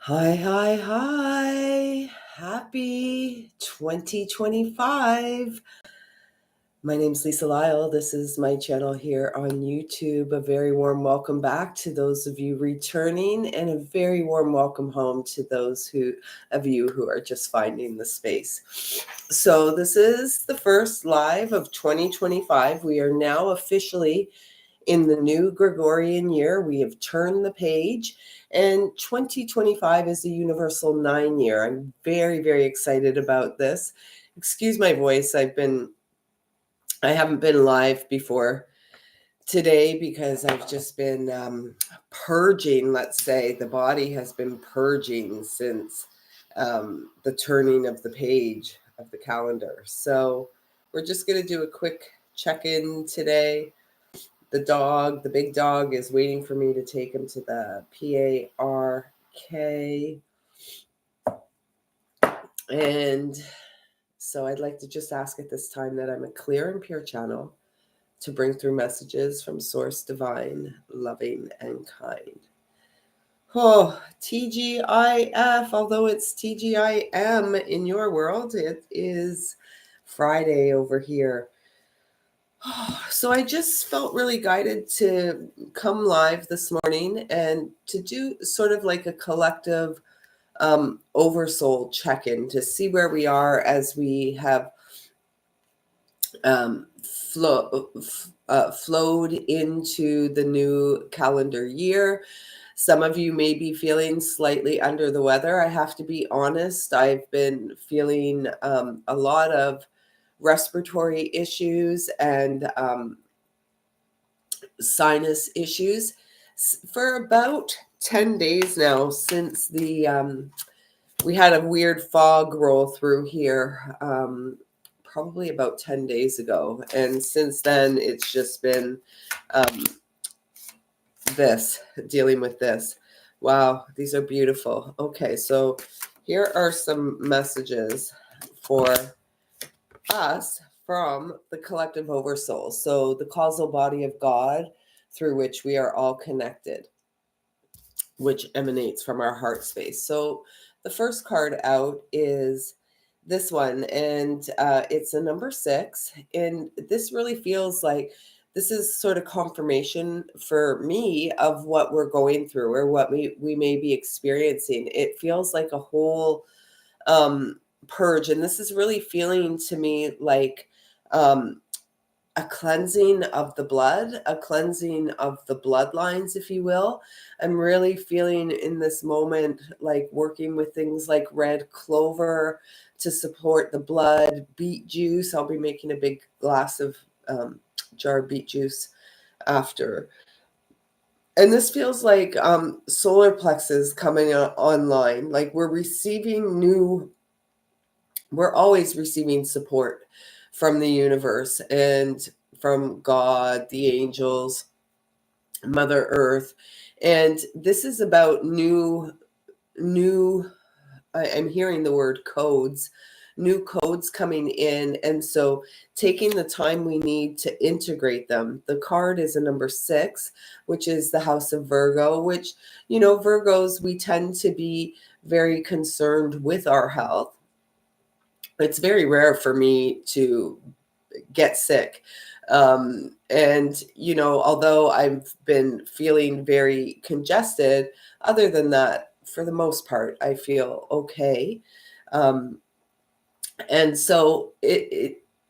Hi, hi, hi. Happy 2025. My name's lisalyle. This is my channel here on YouTube. A very warm welcome back to those of you returning, and a very warm welcome home to those of you who are just finding the space. So this is the first live of 2025. We are now officially in the new Gregorian year. We have turned the page, and 2025 is the universal 9 year. I'm very, very excited about this. Excuse my voice. I haven't been live before today because I've just been purging, let's say. The body has been purging since the turning of the page of the calendar. So we're just going to do a quick check-in today. The big dog, is waiting for me to take him to the PARK. And so I'd like to just ask at this time that I'm a clear and pure channel to bring through messages from Source Divine, loving and kind. Oh, TGIF, although it's TGIM in your world, it is Friday over here. So I just felt really guided to come live this morning and to do sort of like a collective oversoul check-in to see where we are as we have flowed into the new calendar year. Some of you may be feeling slightly under the weather. I have to be honest. I've been feeling a lot of respiratory issues and sinus issues for about 10 days now, since we had a weird fog roll through here probably about 10 days ago. And since then, it's just been dealing with this. Wow, these are beautiful. Okay, so here are some messages for us from the collective oversoul. So the causal body of God through which we are all connected, which emanates from our heart space. So the first card out is this one, and it's a number 6. And this really feels like this is sort of confirmation for me of what we're going through or what we may be experiencing. It feels like a whole purge, and this is really feeling to me like a cleansing of the blood, a cleansing of the bloodlines, if you will. I'm really feeling in this moment like working with things like red clover to support the blood, beet juice. I'll be making a big glass of jar of beet juice after. And this feels like solar plexus coming online. Like we're always receiving support from the universe and from God, the angels, Mother Earth. And this is about I'm hearing the word codes, new codes coming in. And so taking the time we need to integrate them. The card is a number 6, which is the house of Virgo, which, Virgos, we tend to be very concerned with our health. It's very rare for me to get sick. And, although I've been feeling very congested, other than that, for the most part, I feel okay. And so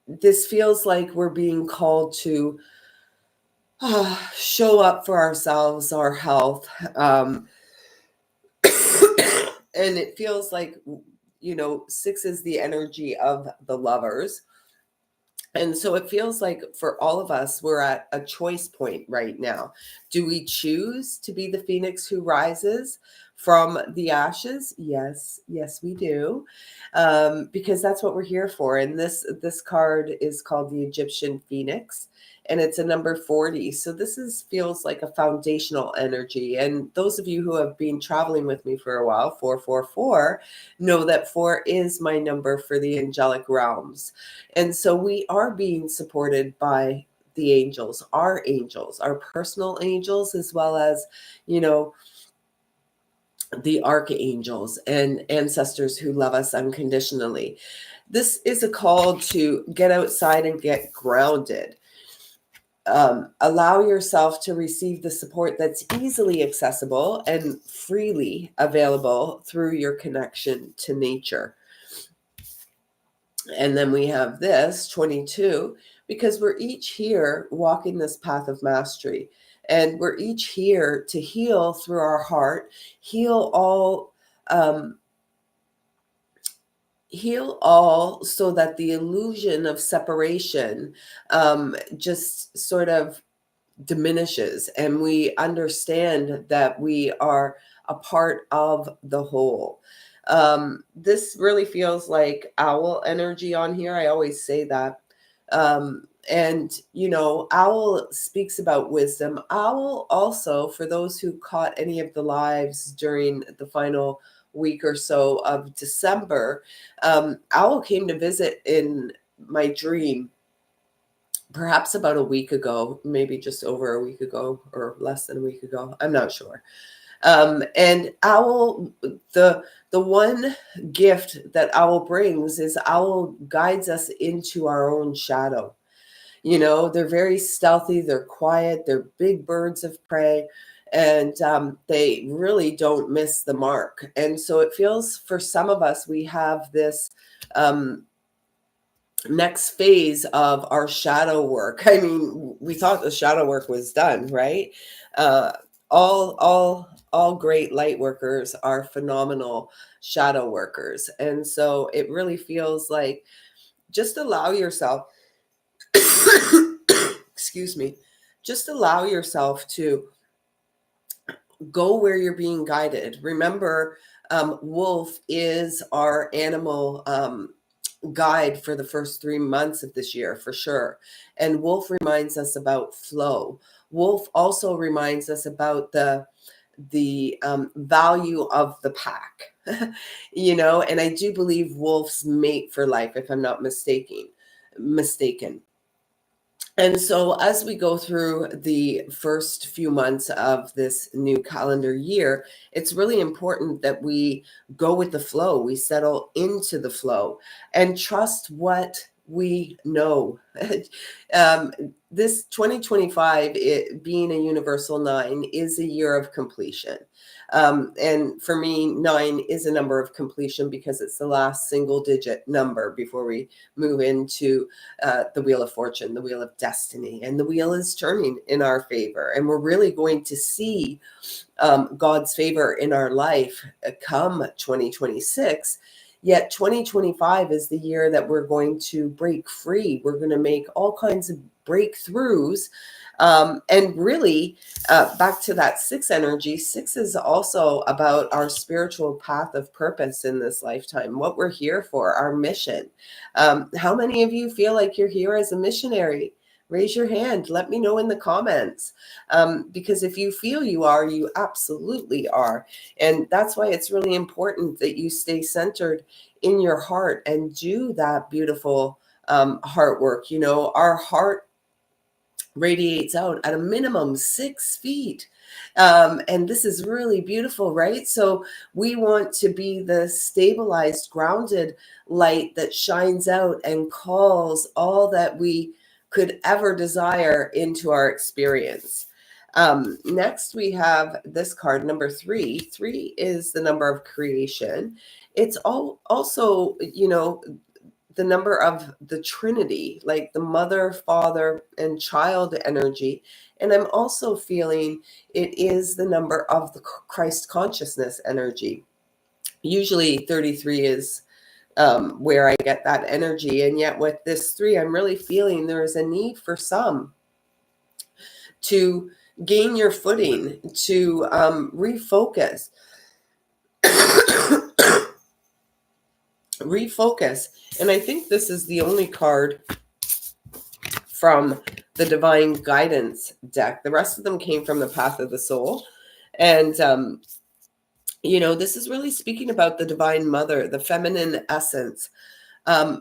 this feels like we're being called to show up for ourselves, our health. And it feels like, 6 is the energy of the lovers. And so it feels like for all of us, we're at a choice point right now. Do we choose to be the phoenix who rises from the ashes? Yes, we do, because that's what we're here for. And this card is called the Egyptian Phoenix, and it's a number 40. So this feels like a foundational energy. And those of you who have been traveling with me for a while, 444, know that 4 is my number for the angelic realms. And so we are being supported by the angels, our personal angels, as well as, the archangels and ancestors who love us unconditionally. This is a call to get outside and get grounded. Allow yourself to receive the support that's easily accessible and freely available through your connection to nature. And then we have this 22, because we're each here walking this path of mastery. And we're each here to heal through our heart, heal all, so that the illusion of separation just sort of diminishes, and we understand that we are a part of the whole. This really feels like owl energy on here. I always say that. And, owl speaks about wisdom. Owl also, for those who caught any of the lives during the final week or so of December, owl came to visit in my dream perhaps about a week ago, maybe just over a week ago or less than a week ago. I'm not sure. And owl, the one gift that owl brings is owl guides us into our own shadow. They're very stealthy, they're quiet, they're big birds of prey, and they really don't miss the mark. And so it feels, for some of us, we have this next phase of our shadow work. I mean, we thought the shadow work was done, right? All great light workers are phenomenal shadow workers. And so it really feels like, just allow yourself, excuse me, just allow yourself to go where you're being guided. Remember, wolf is our animal guide for the first 3 months of this year, for sure. And wolf reminds us about flow. Wolf also reminds us about the value of the pack. And I do believe wolves mate for life, if I'm not mistaken. And so as we go through the first few months of this new calendar year, it's really important that we go with the flow. We settle into the flow and trust what we know. This 2025, it being a universal 9, is a year of completion. And for me, 9 is a number of completion because it's the last single digit number before we move into the Wheel of Fortune, the Wheel of Destiny, and the wheel is turning in our favor. And we're really going to see God's favor in our life come 2026. Yet 2025 is the year that we're going to break free. We're going to make all kinds of breakthroughs. And really, back to that 6 energy, 6 is also about our spiritual path of purpose in this lifetime, what we're here for, our mission. How many of you feel like you're here as a missionary? Raise your hand. Let me know in the comments. Because if you feel you are, you absolutely are. And that's why it's really important that you stay centered in your heart and do that beautiful heart work. Our heart radiates out at a minimum 6 feet. And this is really beautiful, right? So we want to be the stabilized, grounded light that shines out and calls all that we could ever desire into our experience. Next, we have this card, number 3. 3 is the number of creation. It's also, the number of the Trinity, like the mother, father, and child energy. And I'm also feeling it is the number of the Christ consciousness energy. Usually 33 is where I get that energy. And yet with this 3, I'm really feeling there is a need for some to gain your footing, to refocus. Refocus. And I think this is the only card from the Divine Guidance deck. The rest of them came from the Path of the Soul. And, this is really speaking about the Divine Mother, the feminine essence.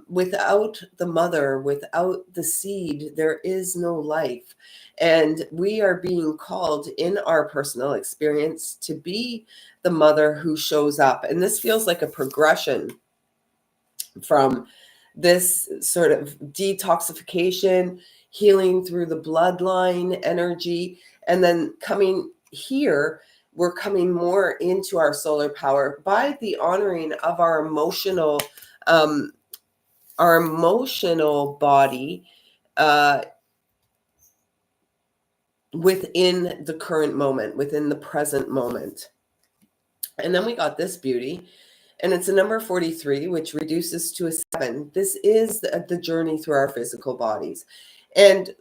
Without the mother, without the seed, there is no life. And we are being called in our personal experience to be the mother who shows up. And this feels like a progression from this sort of detoxification, healing through the bloodline energy, and then coming here, we're coming more into our solar power by the honoring of um, our emotional body uh, within the current moment, within the present moment. And then we got this beauty, and it's a number 43, which reduces to a 7. This is the journey through our physical bodies. And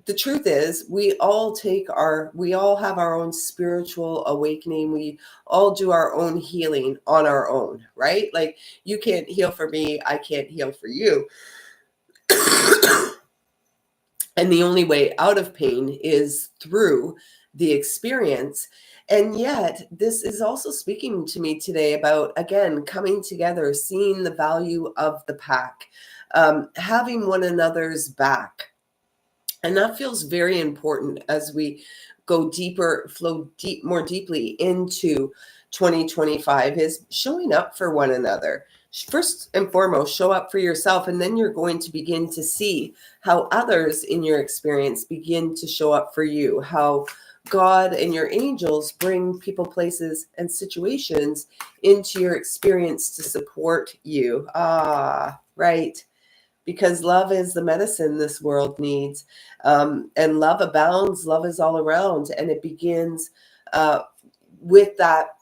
the truth is, we all have our own spiritual awakening. We all do our own healing on our own, right? Like, you can't heal for me, I can't heal for you. And the only way out of pain is through the experience. And yet, this is also speaking to me today about, again, coming together, seeing the value of the pack, having one another's back. And that feels very important as we go deeper, more deeply into 2025, is showing up for one another. First and foremost, show up for yourself, and then you're going to begin to see how others in your experience begin to show up for you, how God and your angels bring people, places, and situations into your experience to support you. Ah, right. Because love is the medicine this world needs. And love abounds, love is all around. And it begins with that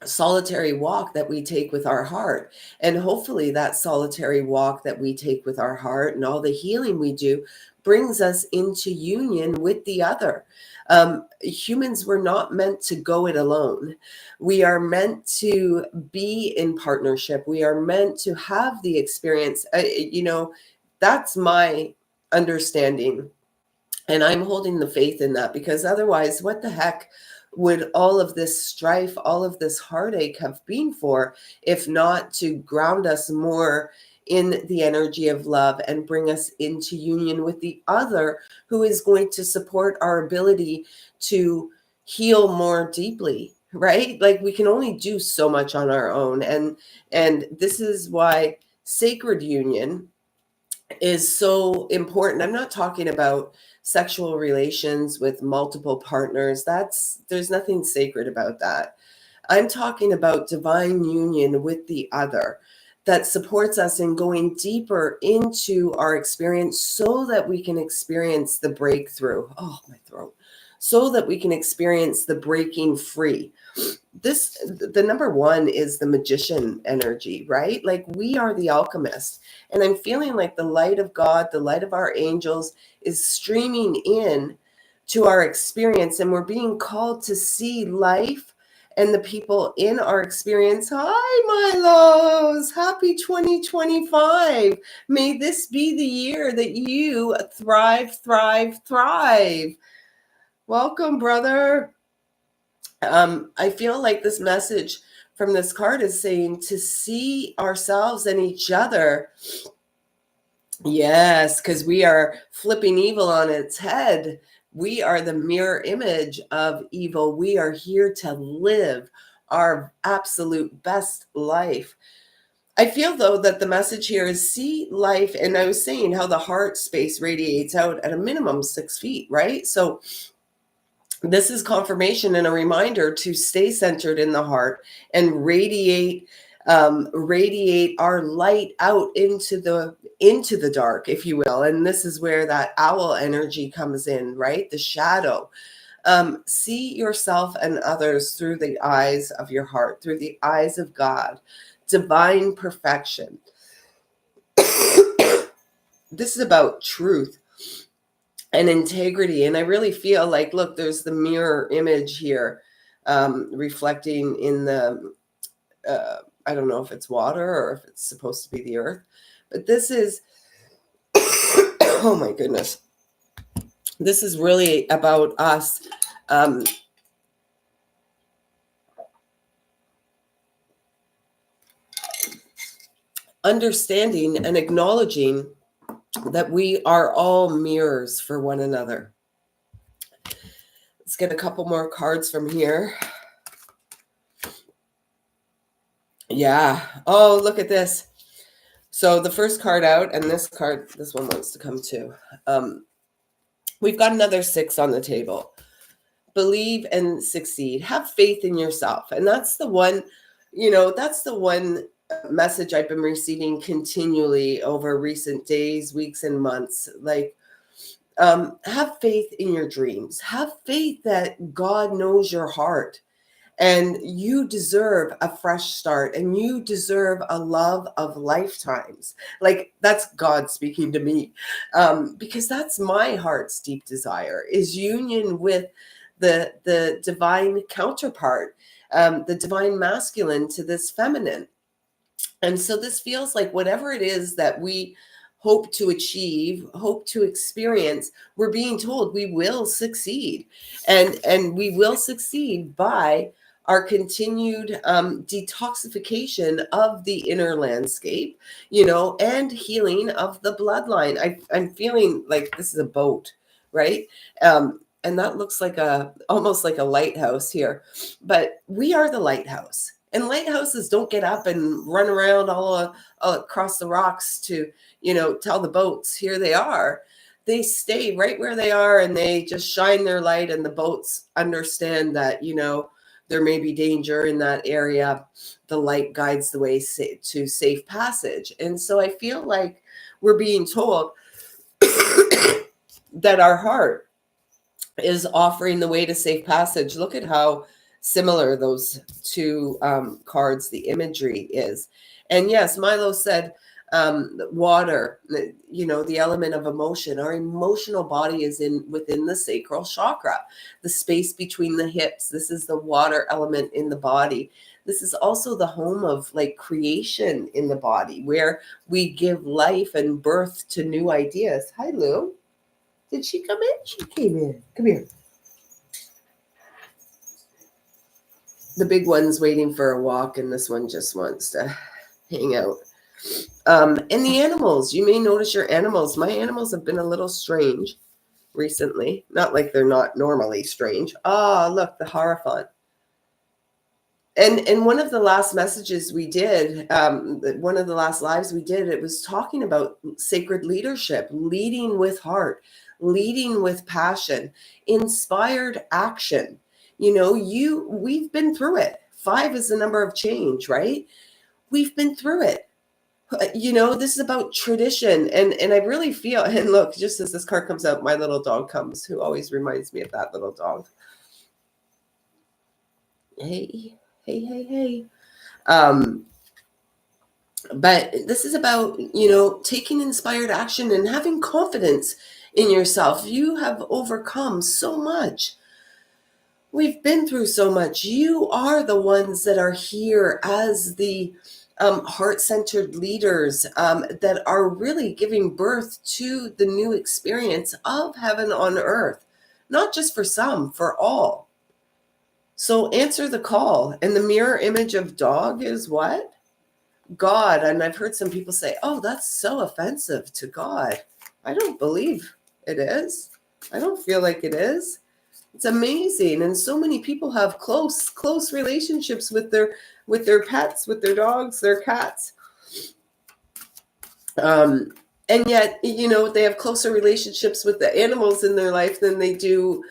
solitary walk that we take with our heart. And hopefully that solitary walk that we take with our heart and all the healing we do brings us into union with the other. Humans were not meant to go it alone. We are meant to be in partnership. We are meant to have the experience. That's my understanding. And I'm holding the faith in that, because otherwise, what the heck would all of this strife, all of this heartache have been for, if not to ground us more in the energy of love and bring us into union with the other, who is going to support our ability to heal more deeply, right? Like, we can only do so much on our own. And this is why sacred union is so important. I'm not talking about sexual relations with multiple partners. There's nothing sacred about that. I'm talking about divine union with the other that supports us in going deeper into our experience, so that we can experience the breakthrough. Oh, my throat. So that we can experience the breaking free. The number 1 is the magician energy, right? Like, we are the alchemist. And I'm feeling like the light of God, the light of our angels, is streaming in to our experience, and we're being called to see life and the people in our experience. Hi, my loves. Happy 2025. May this be the year that you thrive, thrive, thrive. Welcome, brother. I feel like this message from this card is saying to see ourselves and each other. Yes, because we are flipping evil on its head. We are the mirror image of evil. We are here to live our absolute best life. I feel, though, that the message here is see life. And I was saying how the heart space radiates out at a minimum 6 feet, right? So this is confirmation and a reminder to stay centered in the heart and radiate our light out into the dark, if you will. And this is where that owl energy comes in, right? The shadow. See yourself and others through the eyes of your heart, through the eyes of God, divine perfection. This is about truth and integrity. And I really feel like, look, there's the mirror image here, reflecting in the, I don't know if it's water or if it's supposed to be the earth, but this is, oh my goodness, this is really about us. understanding and acknowledging that we are all mirrors for one another. Let's get a couple more cards from here. Yeah. Oh, look at this. So the first card out, and this one wants to come too. We've got another 6 on the table. Believe and succeed. Have faith in yourself. And that's the one, that's the one message I've been receiving continually over recent days, weeks, and months. Like, have faith in your dreams. Have faith that God knows your heart. And you deserve a fresh start, and you deserve a love of lifetimes. Like, that's God speaking to me, because that's my heart's deep desire, is union with the divine counterpart, the divine masculine to this feminine. And so this feels like whatever it is that we hope to achieve, hope to experience, we're being told we will succeed. And we will succeed by our continued detoxification of the inner landscape, and healing of the bloodline. I'm feeling like this is a boat, right? And that looks like almost like a lighthouse here, but we are the lighthouse. And lighthouses don't get up and run around all across the rocks to, tell the boats, here they are. They stay right where they are, and they just shine their light, and the boats understand that, there may be danger in that area. The light guides the way to safe passage. And so I feel like we're being told that our heart is offering the way to safe passage. Look at how similar those two cards, the imagery is. And yes, Milo said water, the element of emotion. Our emotional body is within the sacral chakra, the space between the hips. This is the water element in the body. This is also the home of like creation in the body, where we give life and birth to new ideas. Hi, Lou. Did she come in? She came in. Come here. The big one's waiting for a walk, and this one just wants to hang out. And the animals, you may notice your animals. My animals have been a little strange recently. Not like they're not normally strange. Look, the Hierophant. And one of the last messages we did, one of the last lives we did, it was talking about sacred leadership, leading with heart, leading with passion, inspired action. We've been through it. 5 is the number of change, right? We've been through it. This is about tradition. And I really feel, and look, just as this card comes out, my little dog comes, who always reminds me of that little dog. Hey. But this is about, taking inspired action and having confidence in yourself. You have overcome so much. We've been through so much. You are the ones that are here as the heart-centered leaders that are really giving birth to the new experience of heaven on earth, not just for some, for all. So answer the call. And the mirror image of dog is what? God. And I've heard some people say, oh, that's so offensive to God. I don't believe it is. I don't feel like it is. It's amazing. And so many people have close relationships with their pets, with their dogs, their cats. And yet, they have closer relationships with the animals in their life than they do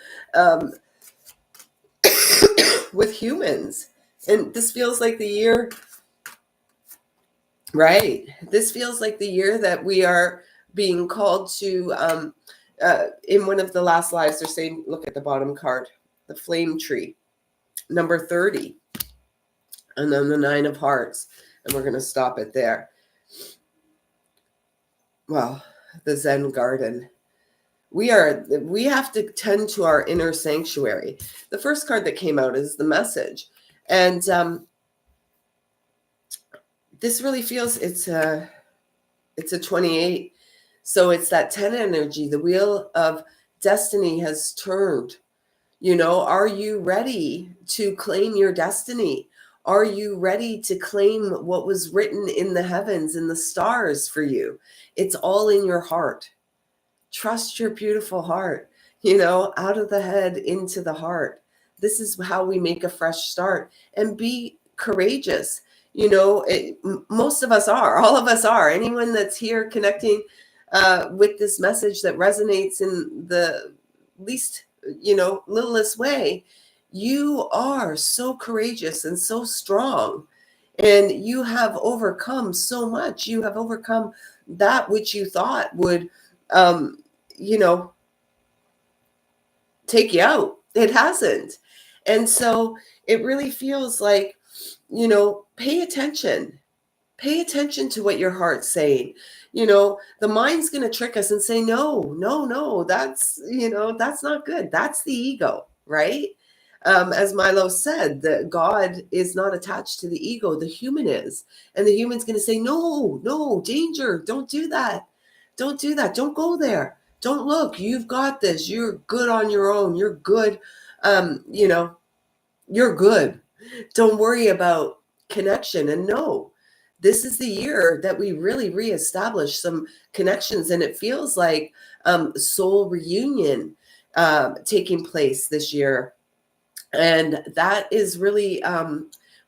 with humans. And this feels like the year, right? This feels like the year that we are being called to, in one of the last lives, they're saying, look at the bottom card, the flame tree, number 30, and then the 9 of hearts. And we're going to stop it there. Well, the Zen garden. We have to tend to our inner sanctuary. The first card that came out is the message. And this really feels, it's a 28. So it's that 10 energy. The wheel of destiny has turned. Are you ready to claim your destiny? Are you ready to claim what was written in the heavens, in the stars for you? It's all in your heart. Trust your beautiful heart, out of the head into the heart. This is how we make a fresh start, and be courageous. Most of us are, all of us are. Anyone that's here connecting with this message that resonates in the least, littlest way, you are so courageous and so strong. And you have overcome so much. You have overcome that which you thought would um, take you out. It hasn't. And so it really feels like, pay attention. Pay attention to what your heart's saying. The mind's going to trick us and say, no, no, no, that's not good. That's the ego, right? As Milo said, that God is not attached to the ego, the human is. And the human's going to say, no, no, danger, don't do that. Don't do that. Don't go there. Don't look. You've got this. You're good on your own. You're good. You're good. Don't worry about connection. And no, this is the year that we really reestablish some connections. And it feels like soul reunion taking place this year. And that is really,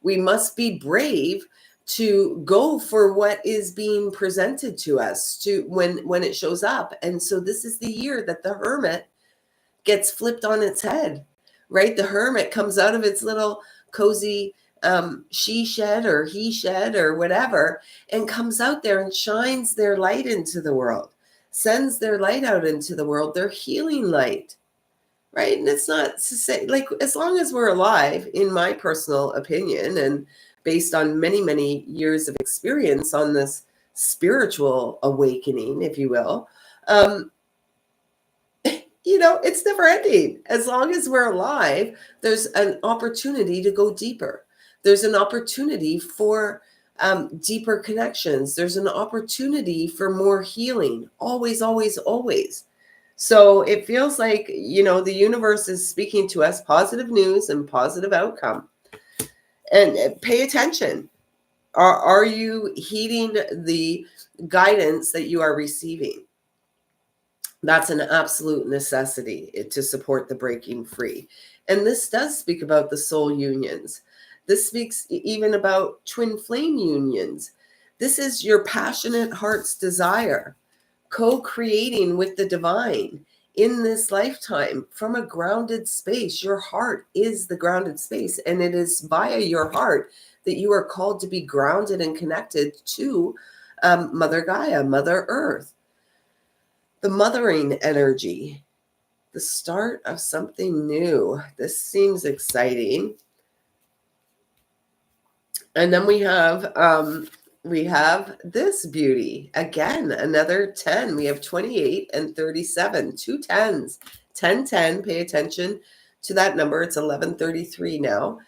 we must be brave to go for what is being presented to us to when it shows up. And so this is the year that the hermit gets flipped on its head, right? The hermit comes out of its little cozy she shed or he shed or whatever, and comes out there and shines their light into the world, sends their light out into the world, their healing light. Right. And it's not to say, like, as long as we're alive, in my personal opinion, and based on many, many years of experience on this spiritual awakening, if you will, it's never ending. As long as we're alive, there's an opportunity to go deeper. There's an opportunity for deeper connections. There's an opportunity for more healing. Always, always, always. So it feels like, the universe is speaking to us positive news and positive outcome. And pay attention. Are you heeding the guidance that you are receiving? That's an absolute necessity to support the breaking free. And this does speak about the soul unions. This speaks even about twin flame unions. This is your passionate heart's desire, co-creating with the divine in this lifetime from a grounded space. Your heart is the grounded space, and it is via your heart that you are called to be grounded and connected to Mother Gaia, Mother Earth, the mothering energy, the start of something new. This seems exciting. And then we have this beauty. Again, another 10. We have 28 and 37. Two 10s. 1010. Pay attention to that number. It's 1133 now.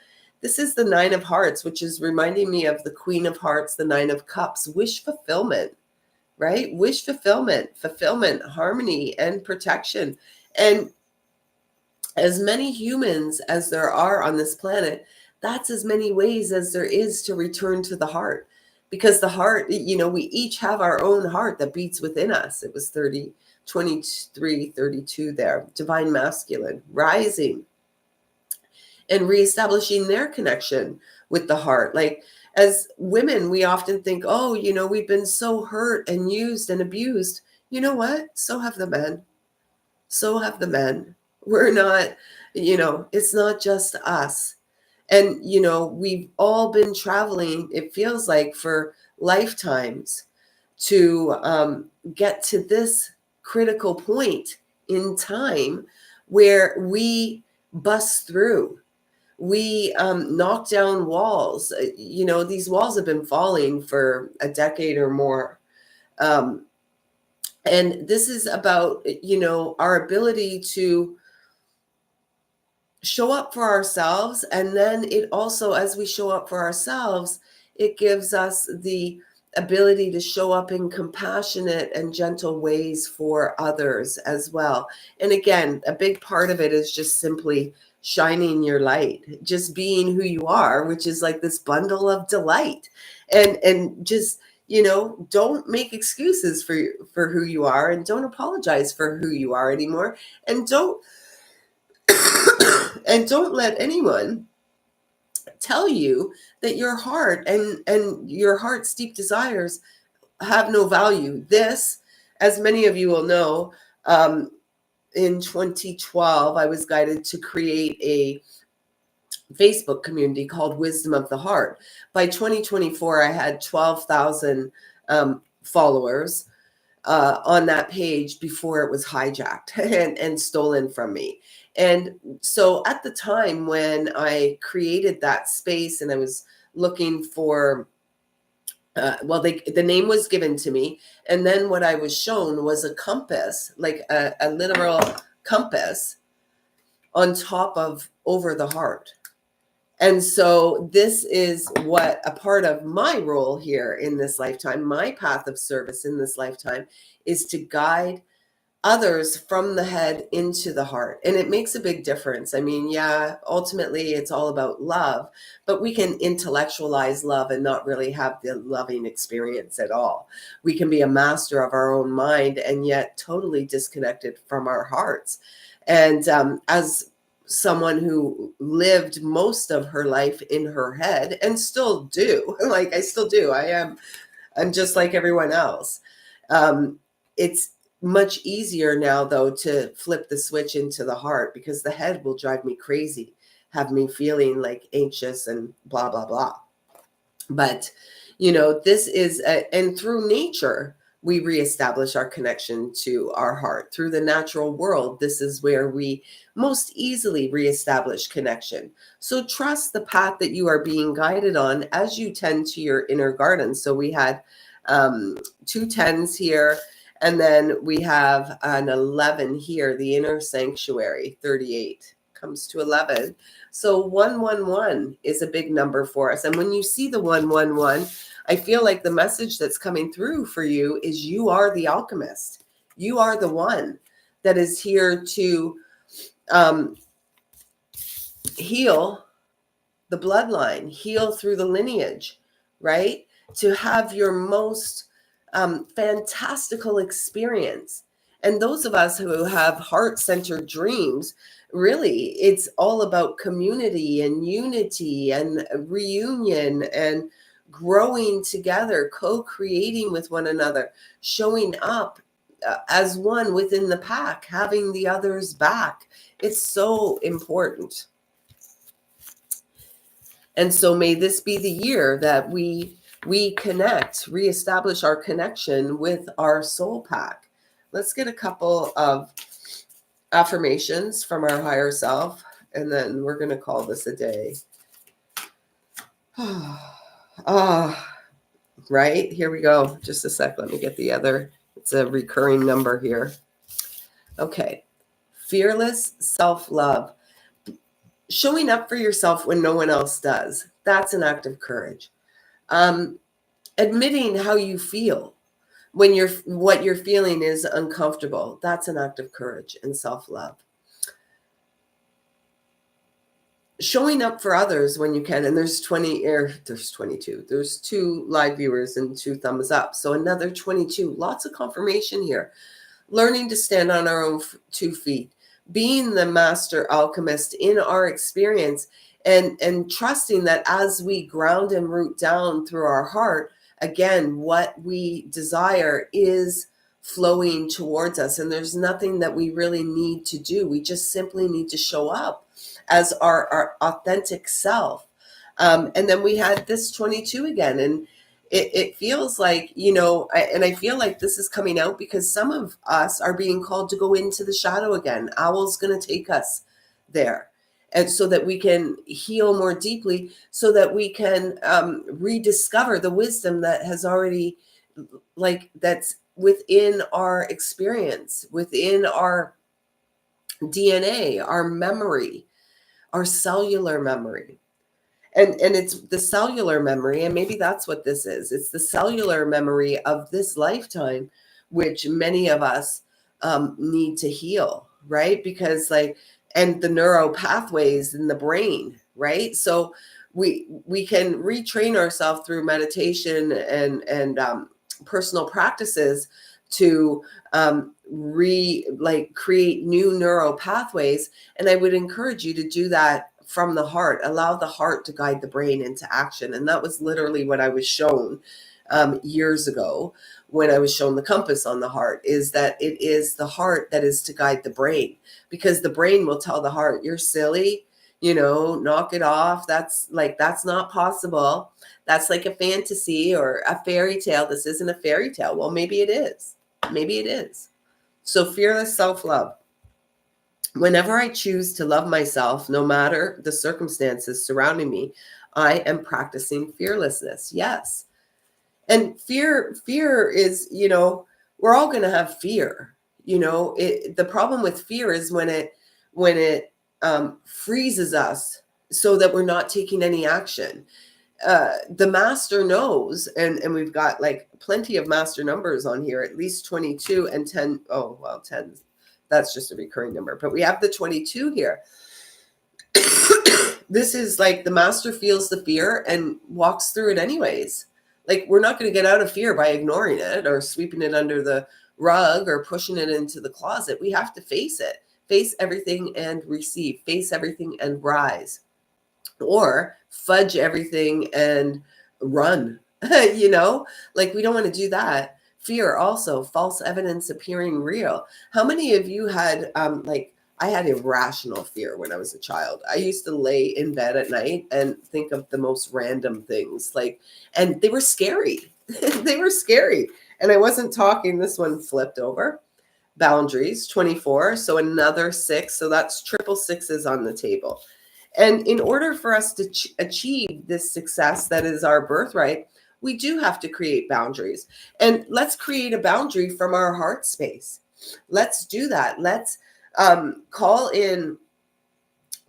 This is the 9 of Hearts, which is reminding me of the Queen of Hearts, the 9 of Cups. Wish fulfillment, right? Wish fulfillment, harmony, and protection. And as many humans as there are on this planet, that's as many ways as there is to return to the heart. Because the heart, we each have our own heart that beats within us. It was 23, 32 there. Divine masculine, rising and reestablishing their connection with the heart. Like, as women, we often think, oh, we've been so hurt and used and abused. You know what? So have the men. So have the men. We're not, it's not just us. And, we've all been traveling, it feels like, for lifetimes to get to this critical point in time where we bust through. We knock down walls. These walls have been falling for a decade or more. And this is about, our ability to show up for ourselves. And then it also, as we show up for ourselves, it gives us the ability to show up in compassionate and gentle ways for others as well. And again, a big part of it is just simply shining your light, just being who you are, which is like this bundle of delight. And just, don't make excuses for who you are, and don't apologize for who you are anymore. And don't and don't let anyone tell you that your heart and your heart's deep desires have no value. This, as many of you will know, in 2012, I was guided to create a Facebook community called Wisdom of the Heart. By 2024, I had 12,000 followers on that page before it was hijacked and stolen from me. And so at the time when I created that space and I was looking for, the name was given to me. And then what I was shown was a compass, like a literal compass on top of over the heart. And so this is what a part of my role here in this lifetime, my path of service in this lifetime, is to guide others from the head into the heart. And it makes a big difference. I mean, yeah, ultimately it's all about love, but we can intellectualize love and not really have the loving experience at all. We can be a master of our own mind and yet totally disconnected from our hearts. And as someone who lived most of her life in her head and still do, like I still do, I'm just like everyone else. It's much easier now, though, to flip the switch into the heart, because the head will drive me crazy, have me feeling like anxious and blah, blah, blah. But, this is, and through nature, we reestablish our connection to our heart. Through the natural world, this is where we most easily reestablish connection. So trust the path that you are being guided on as you tend to your inner garden. So we had 2 10s here. And then we have an 11 here, the inner sanctuary. 38 comes to 11. So 111 is a big number for us. And when you see the 111, I feel like the message that's coming through for you is you are the alchemist. You are the one that is here to heal the bloodline, heal through the lineage, right? To have your most fantastical experience. And those of us who have heart-centered dreams, really, it's all about community and unity and reunion and growing together, co-creating with one another, showing up as one within the pack, having the others back. It's so important. And so may this be the year that we connect, reestablish our connection with our soul pack. Let's get a couple of affirmations from our higher self, and then we're going to call this a day. Right? Here we go. Just a sec. Let me get the other. It's a recurring number here. Okay. Fearless self-love. Showing up for yourself when no one else does. That's an act of courage. Admitting how you feel when what you're feeling is uncomfortable. That's an act of courage and self-love. Showing up for others when you can. And there's 22. There's 2 live viewers and 2 thumbs up. So another 22. Lots of confirmation here. Learning to stand on our own 2 feet. Being the master alchemist in our experience. And trusting that as we ground and root down through our heart, again, what we desire is flowing towards us. And there's nothing that we really need to do. We just simply need to show up as our authentic self. And then we had this 22 again. And it feels like, I feel like this is coming out because some of us are being called to go into the shadow again. Owl's going to take us there. And so that we can heal more deeply, so that we can rediscover the wisdom that has already, that's within our experience, within our DNA, our memory, our cellular memory. And it's the cellular memory, and maybe that's what this is. It's the cellular memory of this lifetime, which many of us need to heal, right? Because and the neural pathways in the brain, right? So we can retrain ourselves through meditation and personal practices to create new neural pathways. And I would encourage you to do that from the heart. Allow the heart to guide the brain into action. And that was literally what I was shown years ago when I was shown the compass on the heart, is that it is the heart that is to guide the brain, because the brain will tell the heart, you're silly, knock it off. That's not possible. That's like a fantasy or a fairy tale. This isn't a fairy tale. Well, maybe it is. Maybe it is. So fearless self-love. Whenever I choose to love myself, no matter the circumstances surrounding me, I am practicing fearlessness. Yes. And fear is, we're all going to have fear. The problem with fear is when it freezes us so that we're not taking any action. The master knows, and we've got like plenty of master numbers on here, at least 22 and 10. Oh, well, 10, that's just a recurring number, but we have the 22 here. This is like the master feels the fear and walks through it anyways. Like, we're not going to get out of fear by ignoring it or sweeping it under the rug or pushing it into the closet. We have to face it, face everything and receive, face everything and rise, or fudge everything and run. We don't want to do that. Fear also, false evidence appearing real. How many of you had I had irrational fear when I was a child. I used to lay in bed at night and think of the most random things, and they were scary. They were scary. And I wasn't talking, this one flipped over. Boundaries, 24. So another 6. So that's triple sixes on the table. And in order for us to achieve this success that is our birthright, we do have to create boundaries. And let's create a boundary from our heart space. Let's do that. Let's call in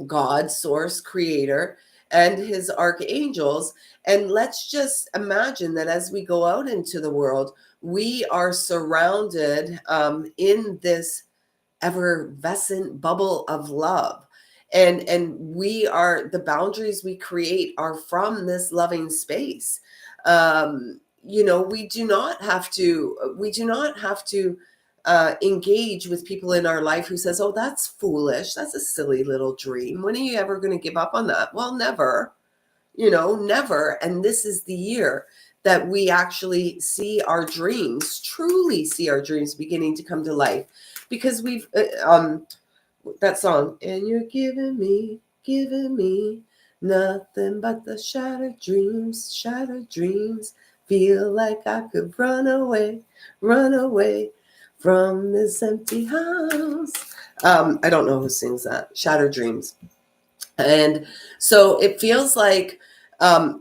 God, source, creator, and his archangels. And let's just imagine that as we go out into the world, we are surrounded in this effervescent bubble of love. And we are, the boundaries we create are from this loving space. We do not have to engage with people in our life who says, oh, that's foolish. That's a silly little dream. When are you ever going to give up on that? Well, never, never. And this is the year that we actually see our dreams, truly see our dreams beginning to come to life, because we've, that song, and you're giving me nothing but the shattered dreams, feel like I could run away from this empty house. I don't know who sings that, Shattered Dreams. And so it feels like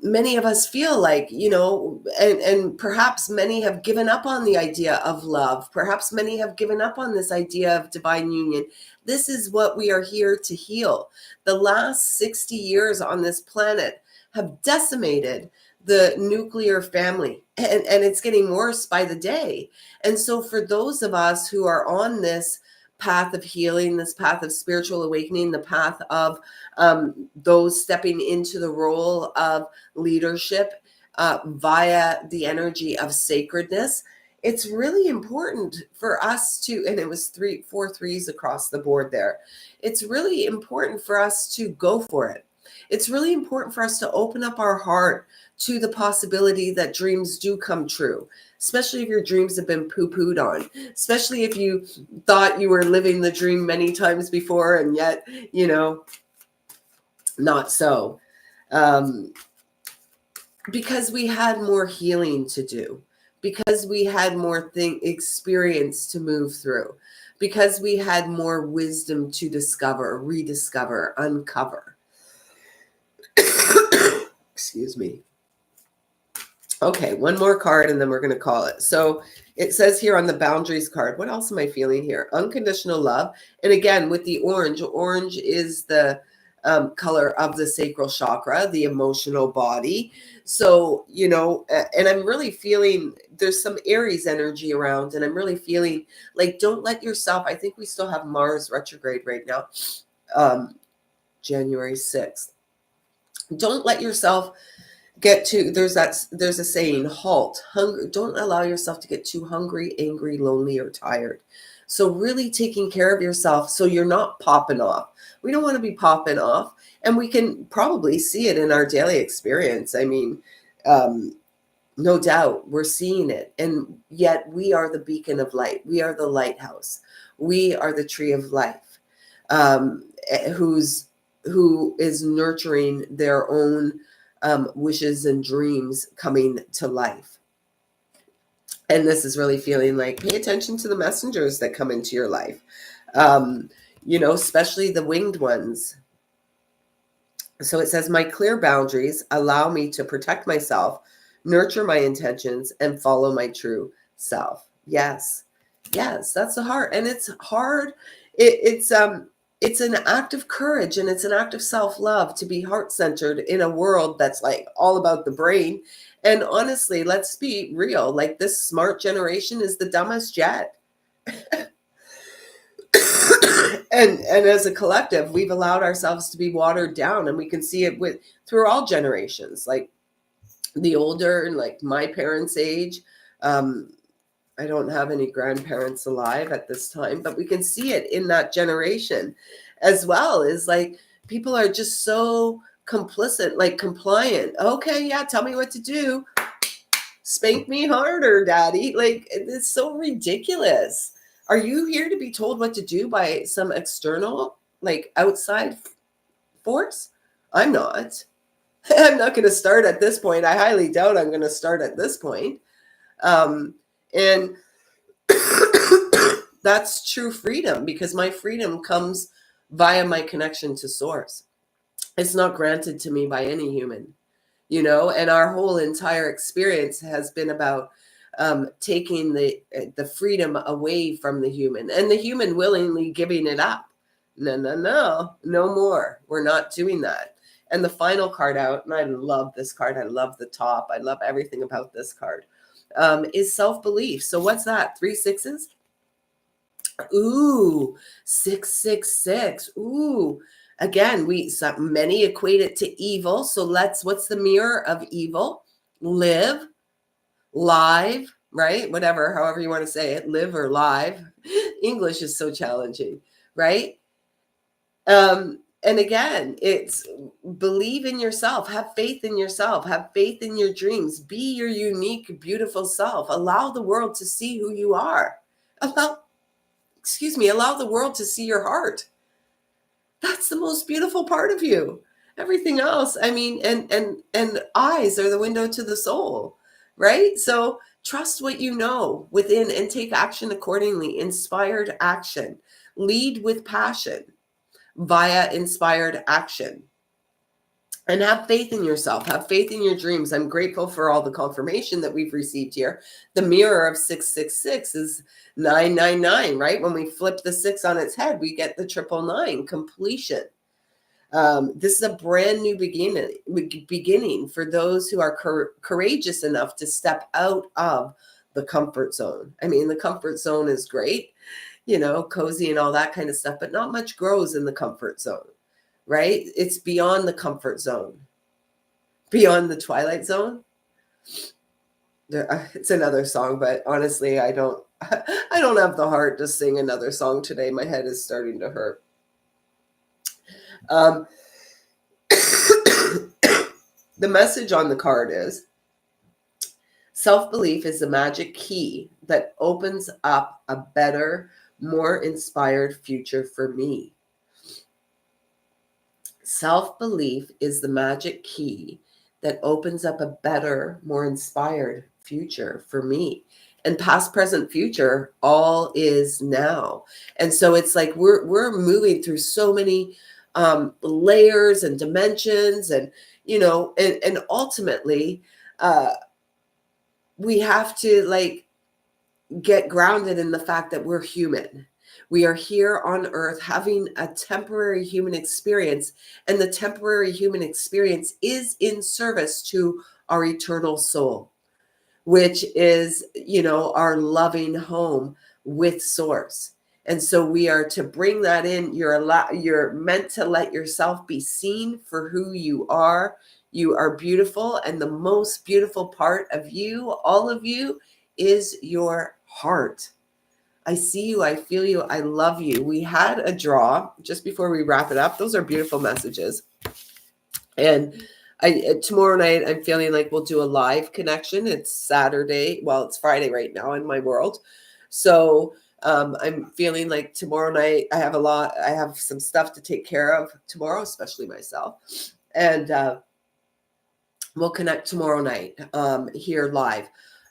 many of us feel like, and perhaps many have given up on the idea of love. Perhaps many have given up on this idea of divine union. This is what we are here to heal. The last 60 years on this planet have decimated the nuclear family, and it's getting worse by the day. And so for those of us who are on this path of healing, this path of spiritual awakening, the path of those stepping into the role of leadership via the energy of sacredness, it's really important for us to, and it was 4 threes across the board there. It's really important for us to go for it. It's really important for us to open up our heart to the possibility that dreams do come true, especially if your dreams have been poo-pooed on, especially if you thought you were living the dream many times before and yet, not so. Because we had more healing to do, because we had more experience to move through, because we had more wisdom to discover, rediscover, uncover. Excuse me. Okay, one more card and then we're going to call it. So it says here on the boundaries card, what else am I feeling here? Unconditional love. And again, with the orange is the color of the sacral chakra, the emotional body. So, and I'm really feeling there's some Aries energy around, and I'm really feeling like, don't let yourself, I think we still have Mars retrograde right now. January 6th. Don't let yourself get too, there's a saying, halt, hunger. Don't allow yourself to get too hungry, angry, lonely, or tired. So really taking care of yourself so you're not popping off. We don't want to be popping off. And we can probably see it in our daily experience. I mean, no doubt we're seeing it. And yet we are the beacon of light. We are the lighthouse. We are the tree of life, who is nurturing their own wishes and dreams coming to life. And this is really feeling like, pay attention to the messengers that come into your life, especially the winged ones. So it says, my clear boundaries allow me to protect myself, nurture my intentions, and follow my true self. Yes, that's the heart. And it's hard. It's an act of courage, and it's an act of self-love to be heart-centered in a world that's like all about the brain. And honestly, let's be real, like this smart generation is the dumbest yet. and as a collective, we've allowed ourselves to be watered down, and we can see it through all generations, like the older and like my parents' age. I don't have any grandparents alive at this time, but we can see it in that generation as well. Is like people are just so complicit, like compliant. Okay, yeah, tell me what to do. Spank me harder, daddy. Like, it's so ridiculous. Are you here to be told what to do by some external, like outside force? I'm not. I'm not going to start at this point. I highly doubt I'm going to start at this point. And that's true freedom, because my freedom comes via my connection to source. It's not granted to me by any human, and our whole entire experience has been about taking the freedom away from the human, and the human willingly giving it up. No more. We're not doing that. And the final card out, and I love this card. I love the top. I love everything about this card, is self-belief. So what's that? 3 6s? Ooh, 666. Ooh. Again, many equate it to evil. So what's the mirror of evil? Live, live, right? Whatever, however you want to say it, live or live. English is so challenging, right? And again, it's believe in yourself, have faith in yourself, have faith in your dreams, be your unique, beautiful self. Allow the world to see who you are. Allow the world to see your heart. That's the most beautiful part of you. Everything else, I mean, and eyes are the window to the soul, right? So trust what you know within and take action accordingly. Inspired action. Lead with passion via inspired action. And have faith in yourself. Have faith in your dreams. I'm grateful for all the confirmation that we've received here. The mirror of 666 is 999, right? When we flip the 6 on its head, we get the 999, completion. This is a brand new beginning for those who are courageous enough to step out of the comfort zone. I mean, the comfort zone is great, cozy and all that kind of stuff, but not much grows in the comfort zone. Right? It's beyond the comfort zone, beyond the twilight zone. It's another song, but honestly, I don't have the heart to sing another song today. My head is starting to hurt. The message on the card is self-belief is the magic key that opens up a better, more inspired future for me. Self-belief is the magic key that opens up a better, more inspired future for me. And past, present, future, all is now. And so it's like we're moving through so many layers and dimensions, and and ultimately we have to get grounded in the fact that we're human. We are here on earth having a temporary human experience, and the temporary human experience is in service to our eternal soul, which is, our loving home with source. And so we are to bring that in. You're meant to let yourself be seen for who you are. You are beautiful. And the most beautiful part of you, all of you, is your heart. I see you. I feel you. I love you. We had a draw just before we wrap it up. Those are beautiful messages. And tomorrow night, I'm feeling like we'll do a live connection. It's Saturday. Well, it's Friday right now in my world. So I'm feeling like tomorrow night, I have some stuff to take care of tomorrow, especially myself. And we'll connect tomorrow night here live.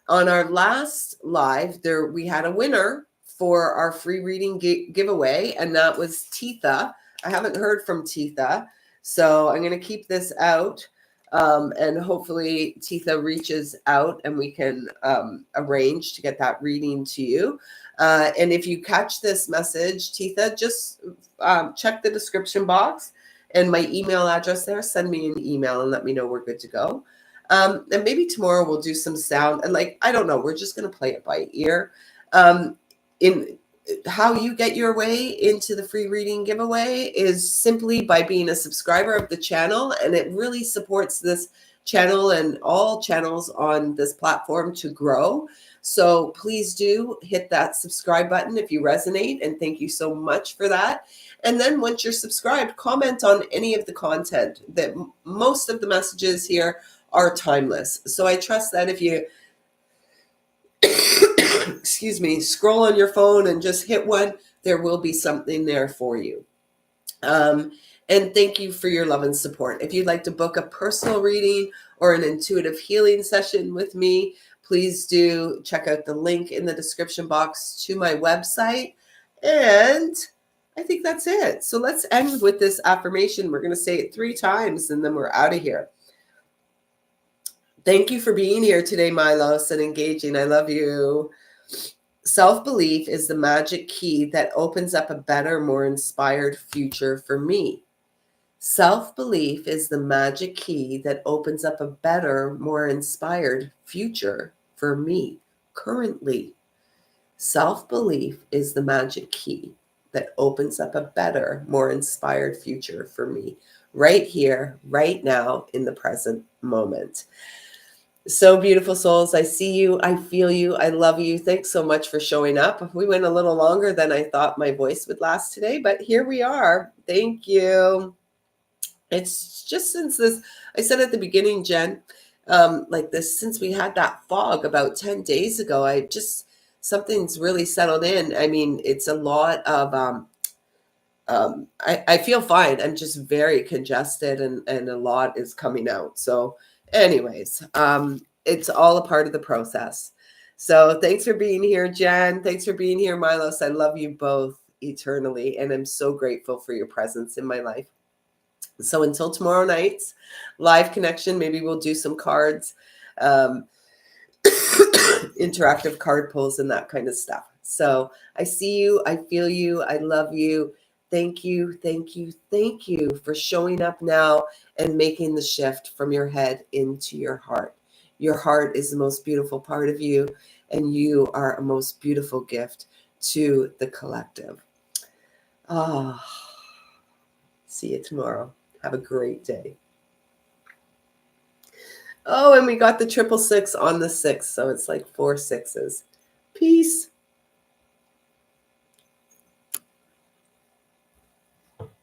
On our last live, we had a winner for our free reading giveaway, and that was Titha. I haven't heard from Titha, so I'm going to keep this out, and hopefully Titha reaches out and we can arrange to get that reading to you. And if you catch this message, Titha, just check the description box and my email address there. Send me an email and let me know we're good to go. And maybe tomorrow we'll do some sound. And I don't know, we're just going to play it by ear. In how you get your way into the free reading giveaway is simply by being a subscriber of the channel. And it really supports this channel and all channels on this platform to grow. So please do hit that subscribe button if you resonate. And thank you so much for that. And then once you're subscribed, comment on any of the content. That most of the messages here are timeless. So I trust that if you, excuse me, scroll on your phone and just hit one, there will be something there for you. And thank you for your love and support. If you'd like to book a personal reading or an intuitive healing session with me, please do check out the link in the description box to my website. And I think that's it. So let's end with this affirmation. We're going to say it 3 times and then we're out of here. Thank you for being here today, Milos, and engaging. I love you. Self-belief is the magic key that opens up a better, more inspired future for me. Self-belief is the magic key that opens up a better, more inspired future for me currently. Self-belief is the magic key that opens up a better, more inspired future for me right here, right now, in the present moment. So beautiful souls, I see you, I feel you, I love you. Thanks so much for showing up. We went a little longer than I thought my voice would last today, but here we are. Thank you. It's just since this, I said at the beginning, Jen, like this, since we had that fog about 10 days ago, something's really settled in. I mean, it's a lot of, I feel fine. I'm just very congested and a lot is coming out. So anyways, it's all a part of the process. So thanks for being here, Jen. Thanks for being here, Milos. I love you both eternally. And I'm so grateful for your presence in my life. So until tomorrow night's live connection, maybe we'll do some cards, interactive card pulls and that kind of stuff. So I see you. I feel you. I love you. Thank you, thank you, thank you for showing up now and making the shift from your head into your heart. Your heart is the most beautiful part of you, and you are a most beautiful gift to the collective. See you tomorrow. Have a great day. Oh, and we got the 666 on the 6th, so it's like 4 6s.